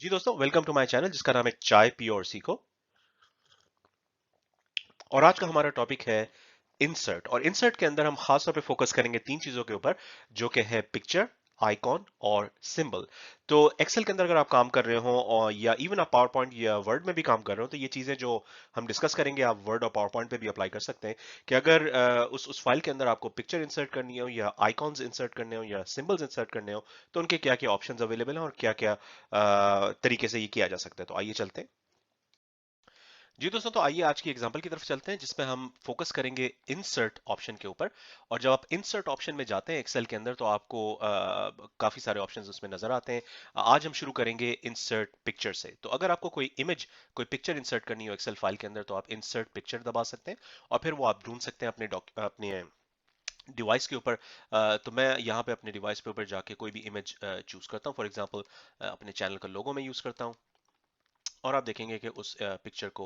जी दोस्तों, welcome to my channel जिसका नाम है चाय पियो और सीखो। और आज का हमारा टॉपिक है इंसर्ट। और इंसर्ट के अंदर हम खास तौर पे फोकस करेंगे तीन चीजों के ऊपर, जो कि है पिक्चर, आइकॉन और सिंबल। तो एक्सेल के अंदर अगर आप काम कर रहे हो और या इवन आप पावर पॉइंट या वर्ड में भी काम कर रहे हो, तो ये चीजें जो हम डिस्कस करेंगे आप वर्ड और पावर पॉइंट पे भी अप्लाई कर सकते हैं कि अगर उस फाइल के अंदर आपको पिक्चर इंसर्ट करनी हो या आइकॉन्स इंसर्ट करने हो या सिंबल्स इंसर्ट करने हो, तो उनके क्या क्या ऑप्शंस अवेलेबल हैं और क्या क्या तरीके से ये किया जा सकता है। तो आइए चलते हैं। जी दोस्तों, तो आइए आज की एग्जांपल की तरफ चलते हैं जिसमें हम फोकस करेंगे इंसर्ट ऑप्शन के ऊपर। और जब आप इंसर्ट ऑप्शन में जाते हैं एक्सेल के अंदर, तो आपको काफी सारे ऑप्शंस उसमें नजर आते हैं। आज हम शुरू करेंगे इंसर्ट पिक्चर से। तो अगर आपको कोई इमेज, कोई पिक्चर इंसर्ट करनी हो एक्सेल फाइल के अंदर, तो आप इंसर्ट पिक्चर दबा सकते हैं और फिर वो आप ढूंढ सकते हैं अपने डिवाइस के ऊपर। तो मैं यहाँ पे अपने डिवाइस पे ऊपर जाके कोई भी इमेज चूज करता हूँ। फॉर एग्जांपल अपने चैनल का लोगो मैं यूज करता हूँ और आप देखेंगे कि उस पिक्चर को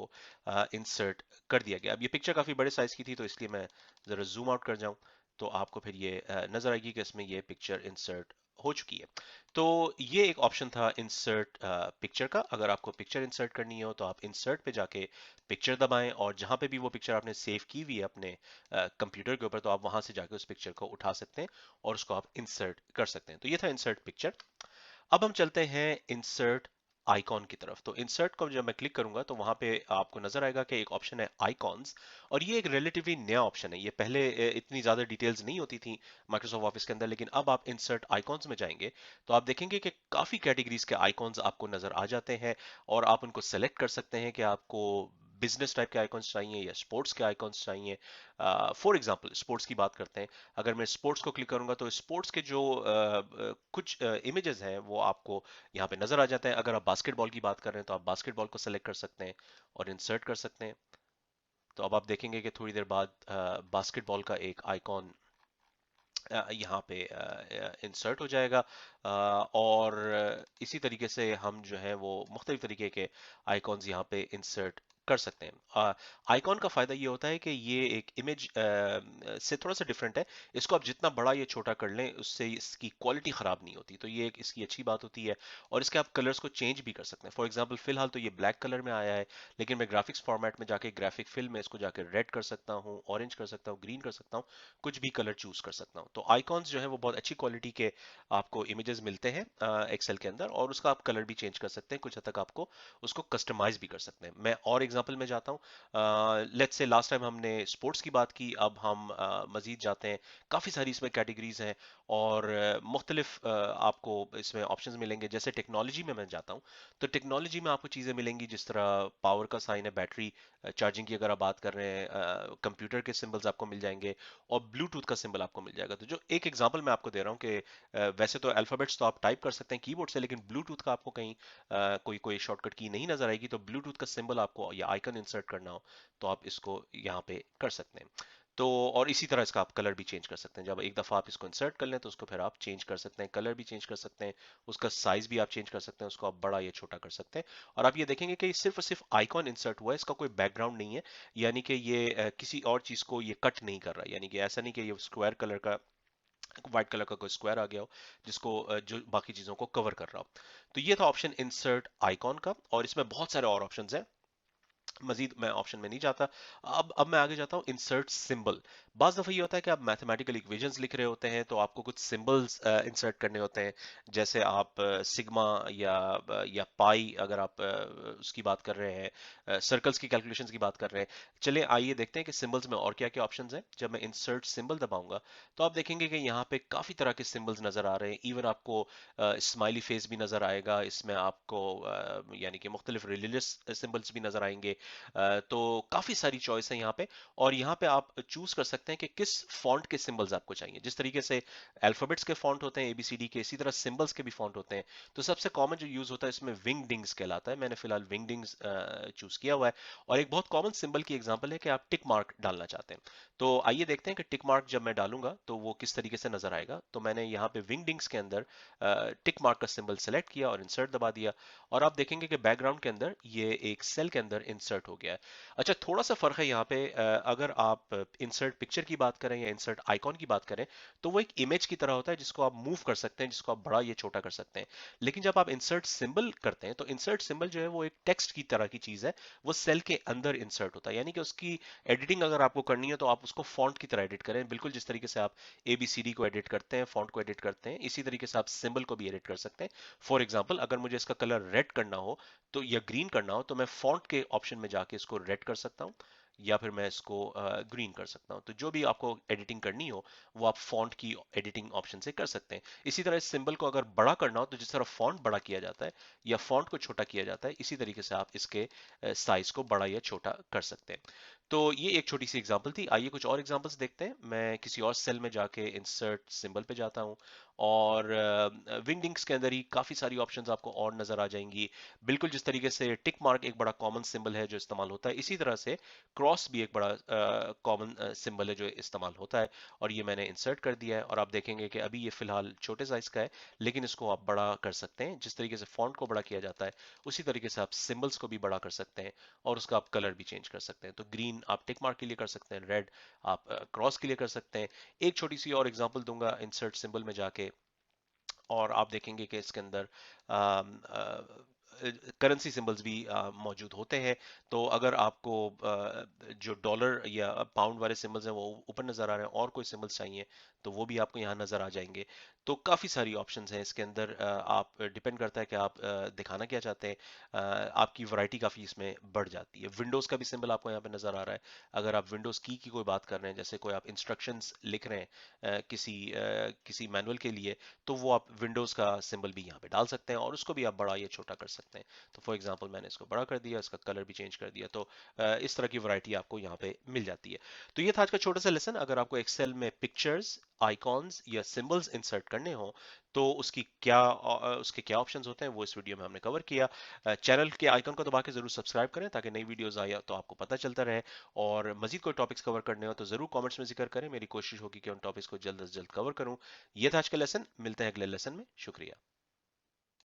इंसर्ट कर दिया गया। अब ये पिक्चर काफ़ी बड़े साइज की थी, तो इसलिए मैं ज़रा जूम आउट कर जाऊं तो आपको फिर ये नज़र आएगी कि इसमें ये पिक्चर इंसर्ट हो चुकी है। तो ये एक ऑप्शन था इंसर्ट पिक्चर का। अगर आपको पिक्चर इंसर्ट करनी हो तो आप इंसर्ट पे जाके पिक्चर दबाएं और जहां पे भी वो पिक्चर आपने सेव की हुई है अपने कंप्यूटर के ऊपर, तो आप वहां से जाके उस पिक्चर को उठा सकते हैं और उसको आप इंसर्ट कर सकते हैं। तो ये था इंसर्ट पिक्चर। अब हम चलते हैं इंसर्ट आइकॉन की तरफ। तो इंसर्ट को जब मैं क्लिक करूंगा तो वहां पे आपको नजर आएगा कि एक ऑप्शन है आइकॉन्स। और ये एक रिलेटिवली नया ऑप्शन है। ये पहले इतनी ज्यादा डिटेल्स नहीं होती थी माइक्रोसॉफ्ट ऑफिस के अंदर, लेकिन अब आप इंसर्ट आइकॉन्स में जाएंगे तो आप देखेंगे कि काफी कैटेगरीज के आइकॉन्स आपको नजर आ जाते हैं और आप उनको सेलेक्ट कर सकते हैं कि आपको बिजनेस टाइप के आइकॉन्स चाहिए या स्पोर्ट्स के आइकॉन्स चाहिए। फॉर एग्जांपल स्पोर्ट्स की बात करते हैं। अगर मैं स्पोर्ट्स को क्लिक करूंगा तो स्पोर्ट्स के जो कुछ इमेजेस हैं वो आपको यहाँ पे नजर आ जाते हैं। अगर आप बास्केटबॉल की बात कर रहे हैं तो आप बास्केटबॉल को सेलेक्ट कर सकते हैं और इंसर्ट कर सकते हैं। तो अब आप देखेंगे कि थोड़ी देर बाद बास्केटबॉल का एक आइकॉन यहाँ पे इंसर्ट हो जाएगा। और इसी तरीके से हम जो है वो मुख्तलिफ तरीके के आइकॉन्स यहाँ पे इंसर्ट कर सकते हैं। आइकॉन का फायदा ये होता है कि ये एक इमेज से थोड़ा सा डिफरेंट है। इसको आप जितना बड़ा या छोटा कर लें उससे इसकी क्वालिटी खराब नहीं होती, तो ये एक इसकी अच्छी बात होती है। और इसके आप कलर्स को चेंज भी कर सकते हैं। फॉर एग्जांपल फिलहाल तो ये ब्लैक कलर में आया है, लेकिन मैं ग्राफिक्स फॉर्मेट में जाके ग्राफिक फिल में इसको जाके रेड कर सकता हूँ, ऑरेंज कर सकता हूँ, ग्रीन कर सकता हूँ, कुछ भी कलर चूज कर सकता हूँ। तो आइकॉन्स जो है वो बहुत अच्छी क्वालिटी के आपको इमेजेस मिलते हैं एक्सेल के अंदर, और उसका आप कलर भी चेंज कर सकते हैं, कुछ हद तक आपको उसको कस्टमाइज भी कर सकते हैं। मैं और एग्जांपल में जाता हूँ। लेट्स से लास्ट टाइम हमने स्पोर्ट्स की बात की, अब हम मजीद जाते हैं। काफ़ी सारी इसमें कैटेगरीज हैं और मुख्तलिफ आपको इसमें ऑप्शंस मिलेंगे। जैसे टेक्नोलॉजी में मैं जाता हूँ तो टेक्नोलॉजी में आपको चीज़ें मिलेंगी जिस तरह पावर का साइन है, बैटरी चार्जिंग की अगर आप बात कर रहे हैं, कंप्यूटर के सिंबल्स आपको मिल जाएंगे और ब्लूटूथ का सिंबल आपको मिल जाएगा। तो जो एक एग्जांपल मैं आपको दे रहा हूँ कि वैसे तो अल्फाबेट्स तो आप टाइप कर सकते हैं कीबोर्ड से, लेकिन ब्लूटूथ का आपको कहीं कोई कोई शॉर्टकट की नहीं नजर आएगी, तो ब्लूटूथ का सिंबल आपको या आइकन इंसर्ट करना हो तो आप इसको यहाँ पे कर सकते हैं। तो और इसी तरह इसका आप कलर भी चेंज कर सकते हैं। जब एक दफ़ा आप इसको इंसर्ट कर लें तो उसको फिर आप चेंज कर सकते हैं, कलर भी चेंज कर सकते हैं, उसका साइज भी आप चेंज कर सकते हैं, उसको आप बड़ा या छोटा कर सकते हैं। और आप ये देखेंगे कि सिर्फ और सिर्फ आइकॉन इंसर्ट हुआ है, इसका कोई बैकग्राउंड नहीं है। यानी कि ये किसी और चीज को ये कट नहीं कर रहा। यानी कि ऐसा नहीं कि ये स्क्वायर कलर का, व्हाइट कलर का कोई स्क्वायर आ गया हो जिसको जो बाकी चीजों को कवर कर रहा हो। तो ये था ऑप्शन इंसर्ट आइकॉन का, और इसमें बहुत सारे और ऑप्शंस हैं। मजीद मैं ऑप्शन में नहीं जाता। अब मैं आगे जाता हूँ इंसर्ट सिंबल। बाज दफा ये होता है कि आप मैथमेटिकल इक्वेशंस लिख रहे होते हैं तो आपको कुछ सिंबल्स इंसर्ट करने होते हैं। जैसे आप सिग्मा या पाई अगर आप उसकी बात कर रहे हैं, सर्कल्स की कैलकुलेशंस की बात कर रहे हैं। चलिए आइए देखते हैं कि सिंबल्स में और क्या क्या ऑप्शंस हैं। जब मैं इंसर्ट सिंबल दबाऊंगा तो आप देखेंगे कि यहाँ पे काफी तरह के सिंबल्स नजर आ रहे हैं। इवन आपको स्माइली फेस भी नजर आएगा इसमें आपको, यानी कि मुख्तलिफ रिलीजियस सिंबल्स भी नजर आएंगे। तो काफी सारी चॉइस है यहाँ पे। और यहाँ पे आप चूज कर सकते हैं कि किस फॉन्ट के सिंबल्स आपको चाहिए। जिस तरीके से अल्फाबेट्स के फॉन्ट होते हैं एबीसीडी के, इसी तरह सिंबल्स के भी फॉन्ट होते हैं। तो सबसे कॉमन जो यूज होता है इसमें विंगडिंग्स कहलाता है। मैंने फिलहाल विंगडिंग्स चूज किया हुआ है। और एक बहुत कॉमन सिंबल की एग्जांपल है कि आप टिक मार्क डालना चाहते हैं। तो आइए देखते हैं कि टिक मार्क जब मैं डालूंगा तो वो किस तरीके से नजर आएगा। तो मैंने यहाँ पे विंगडिंग्स के अंदर टिक मार्क का सिंबल सेलेक्ट किया और इंसर्ट दबा दिया। और आप देखेंगे कि बैकग्राउंड के अंदर ये एक सेल के अंदर इंसर्ट इंसर्ट हो गया है। अच्छा, थोड़ा सा फर्क है यहाँ पे, अगर आप इंसर्ट पिक्चर की बात करें या इंसर्ट आइकॉन की बात करें, तो वो एक इमेज की तरह होता है जिसको आप मूव कर सकते हैं, जिसको आप बड़ा या छोटा कर सकते हैं। लेकिन जब आप इंसर्ट सिंबल करते हैं तो इंसर्ट सिंबल जो है वो एक टेक्स्ट की तरह की चीज है, वो सेल के अंदर इंसर्ट होता है, यानी कि उसकी एडिटिंग अगर आपको करनी है तो आप उसको फॉन्ट की तरह एडिट करें, बिल्कुल जिस तरीके से आप ABCD को एडिट करते हैं, फॉन्ट को एडिट करते हैं, इसी तरीके से आप सिंबल को भी एडिट कर सकते हैं। फॉर एग्जाम्पल, अगर मुझे इसका कलर रेड करना हो तो या ग्रीन करना हो तो मैं फॉन्ट के ऑप्शन में जाके इसको रेड कर सकता हूँ, या फिर मैं इसको ग्रीन कर सकता हूँ। तो जो भी आपको एडिटिंग करनी हो वो आप फॉन्ट की एडिटिंग ऑप्शन से कर सकते हैं। इसी तरह इस सिंबल को अगर बड़ा करना हो तो जिस तरह फॉन्ट बड़ा किया जाता है या फॉन्ट को छोटा किया जाता है, इसी तरीके से आप इसके साइज को बड़ा या छोटा कर सकते हैं। तो ये एक छोटी सी एग्जांपल थी। आइए कुछ और एग्जांपल्स देखते हैं। मैं किसी और सेल में जाके इंसर्ट सिंबल पे जाता हूँ और विंगडिंग्स के अंदर ही काफ़ी सारी ऑप्शंस आपको और नज़र आ जाएंगी। बिल्कुल जिस तरीके से टिक मार्क एक बड़ा कॉमन सिंबल है जो इस्तेमाल होता है, इसी तरह से क्रॉस भी एक बड़ा कॉमन सिंबल है जो इस्तेमाल होता है। और ये मैंने इंसर्ट कर दिया है और आप देखेंगे कि अभी ये फिलहाल छोटे साइज का है, लेकिन इसको आप बड़ा कर सकते हैं। जिस तरीके से फॉन्ट को बड़ा किया जाता है उसी तरीके से आप सिंबल्स को भी बड़ा कर सकते हैं और उसका आप कलर भी चेंज कर सकते हैं। तो ग्रीन आप टिक मार्क के लिए कर सकते हैं, रेड आप क्रॉस के लिए कर सकते हैं। एक छोटी सी और एग्जांपल दूंगा इंसर्ट सिंबल में जाके, और आप देखेंगे कि इसके अंदर करेंसी सिंबल्स भी मौजूद होते हैं। तो अगर आपको जो डॉलर या पाउंड वाले सिंबल्स हैं वो ऊपर नज़र आ रहे हैं और कोई सिंबल्स चाहिए तो वो भी आपको यहाँ नज़र आ जाएंगे। तो काफ़ी सारी ऑप्शंस हैं इसके अंदर, आप डिपेंड करता है कि आप दिखाना क्या चाहते हैं। आपकी वैरायटी काफ़ी इसमें बढ़ जाती है। विंडोज़ का भी सिंबल आपको यहाँ पे नज़र आ रहा है। अगर आप विंडोज़ की कोई बात कर रहे हैं, जैसे कोई आप इंस्ट्रक्शंस लिख रहे हैं किसी मैनुअल के लिए, तो वो आप विंडोज़ का सिंबल भी यहाँ पे डाल सकते हैं और उसको भी आप बड़ा या छोटा कर सकते हैं। तो फॉर एग्जांपल मैंने इसको बड़ा कर दिया, इसका कलर भी चेंज कर दिया। तो इस तरह की वैरायटी आपको यहाँ पे मिल जाती है। तो ये था आज का छोटा सा लेसन। अगर आपको एक्सेल में पिक्चर्स, आइकॉन्स या सिंबल्स इंसर्ट करने हो तो उसके क्या ऑप्शंस होते हैं वो इस वीडियो में हमने कवर किया। चैनल के आइकन को दबा के जरूर सब्सक्राइब करें ताकि नई वीडियोस आए तो आपको पता चलता रहे। और मजीद कोई टॉपिक्स कवर करने हो तो जरूर कमेंट्स में जिक्र करें, मेरी कोशिश होगी कि उन टॉपिक्स को जल्द से जल्द कवर करूं। ये था आज का लेसन, मिलते हैं अगले लेसन में। शुक्रिया।